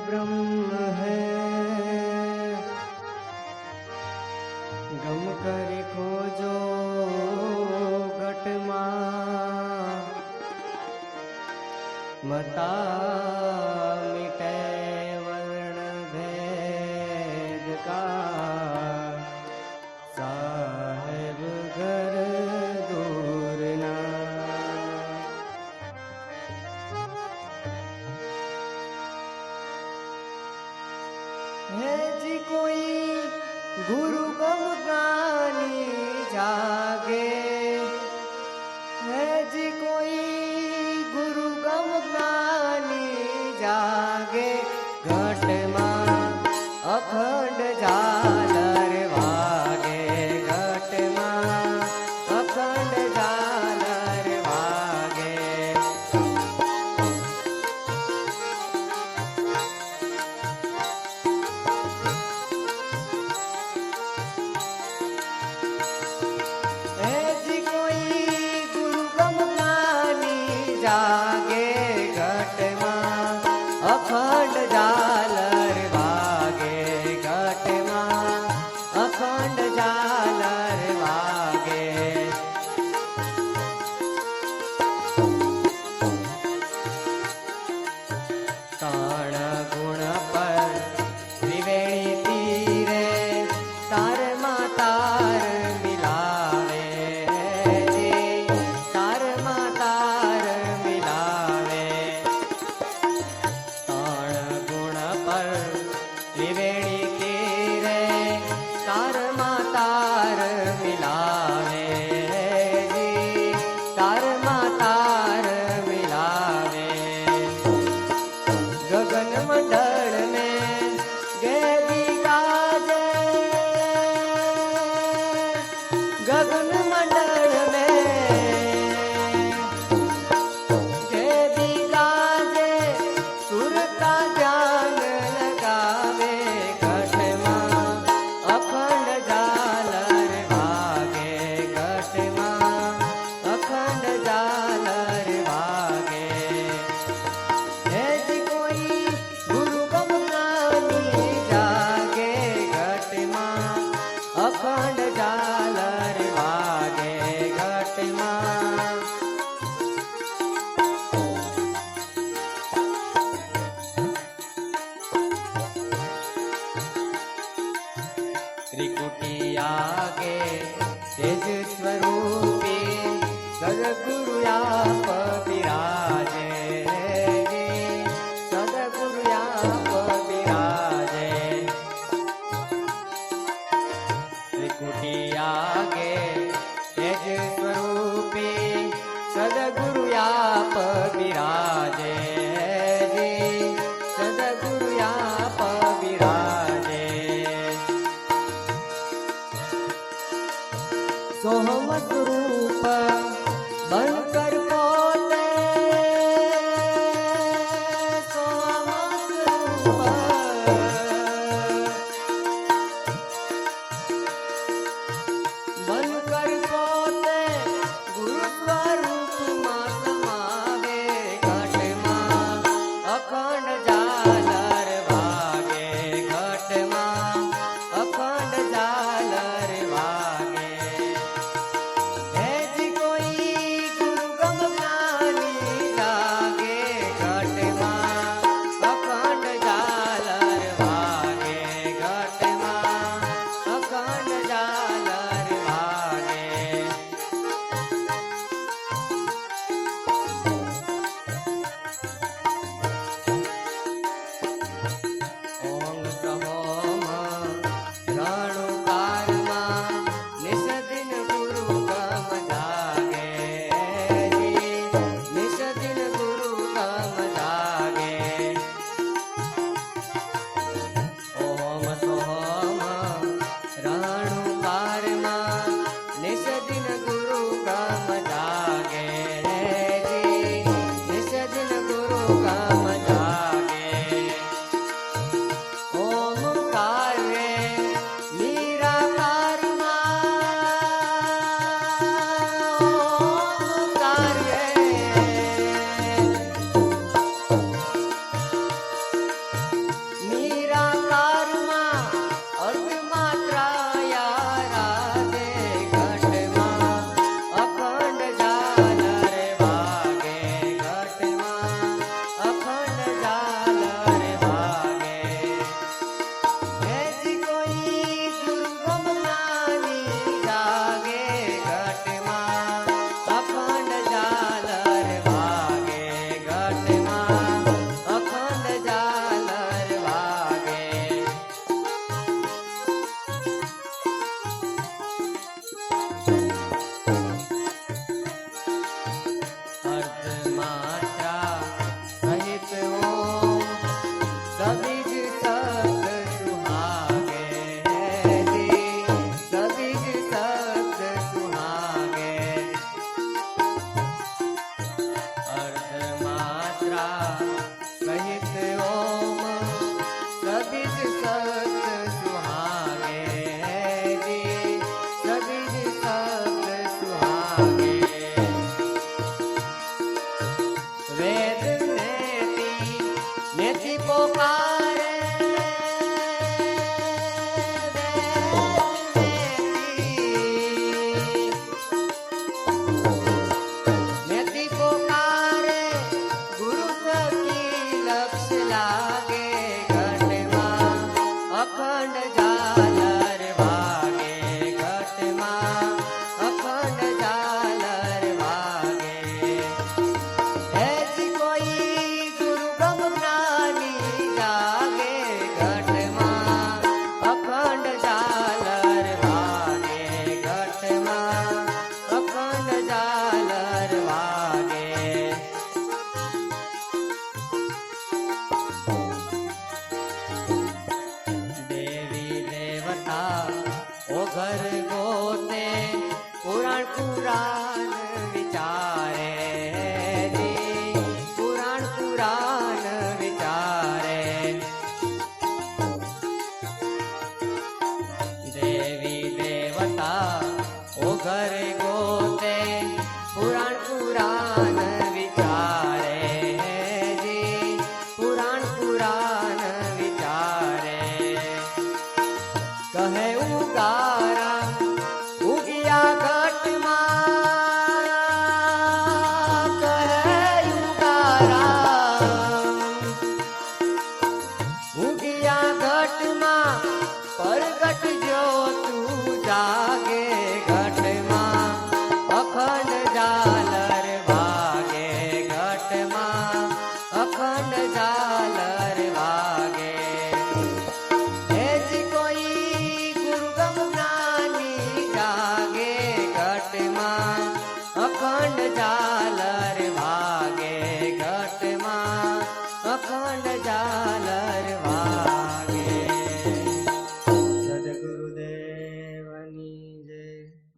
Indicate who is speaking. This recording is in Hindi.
Speaker 1: ब्रह्म है। गम कर खोजो घट मां, मता मिटे वर्ण भेद का। साहेब घर दूर ना। है जी कोई गुरु गम गानी जागे, है जी कोई गुरु गम गानी जागे। घट मां अखंड झालर वागे, घट मां अखंड झालर वागे। जागे घट मां अखंड झालर वागे, घट मां अखंड झालर वागे। ताण गुण पर त्रिवेणी तीरे, तार मां तार मिलावे जी, तार मां तार मिलावे। ताण गुण पर त्रिवेणी तीरे, तार मां तार मिलावे जी, तार मां तार मिलावे। गगन मंडल में गैरी गाजे, गगन मंडल में गैरी गाजे, सुर का ध्यान लगावे। घट मां अखंड झालर वागे, घट मां अखंड झालर वागे। है जी कोई गुरु गम गानी जागे, घट मां अखंड झालर वागे, घट मां। त्रिकुटी आगे तेज स्वरूपी, सदगुरु आप विराजे जी, सदगुरु आप विराजे। त्रिकुटी आगे तेज स्वरूपी, सदगुरु आप विराजे जी, सदगुरु आप विराजे। सोहम स्वरूप बनकर पोते मंत्रा सहित ओम सबीज सत सुहागे जी, सबीज सत सुहागे। वेद नेति पोकारे, नेति पोकारे गुरु की लक्ष्य लागे, घटमा अखंड झालर वागे, घटमा अखंड झालर वागे। ऐसी कोई गुरु गम ज्ञानी जागे, घटमा अखंड झालर वागे, घटमा अखंड झालर वागे। देवी देवता ओ घर गोते पुराण पुराण विचारे जी, पुराण पुराण विचारे। देवी देवता ओ घर गोते पुराण पुराण विचारे जी, पुराण पुराण विचारे। कहे उगारा उगिया घटमा, कहे उगारा उगिया घटमा, परगट जो तू जागे, घटमा अखंड झालर वागे, घटमा अखंड झालर वागे। ऐसी कोई गुरु गम ज्ञानी जागे, घटमा अखंड झालर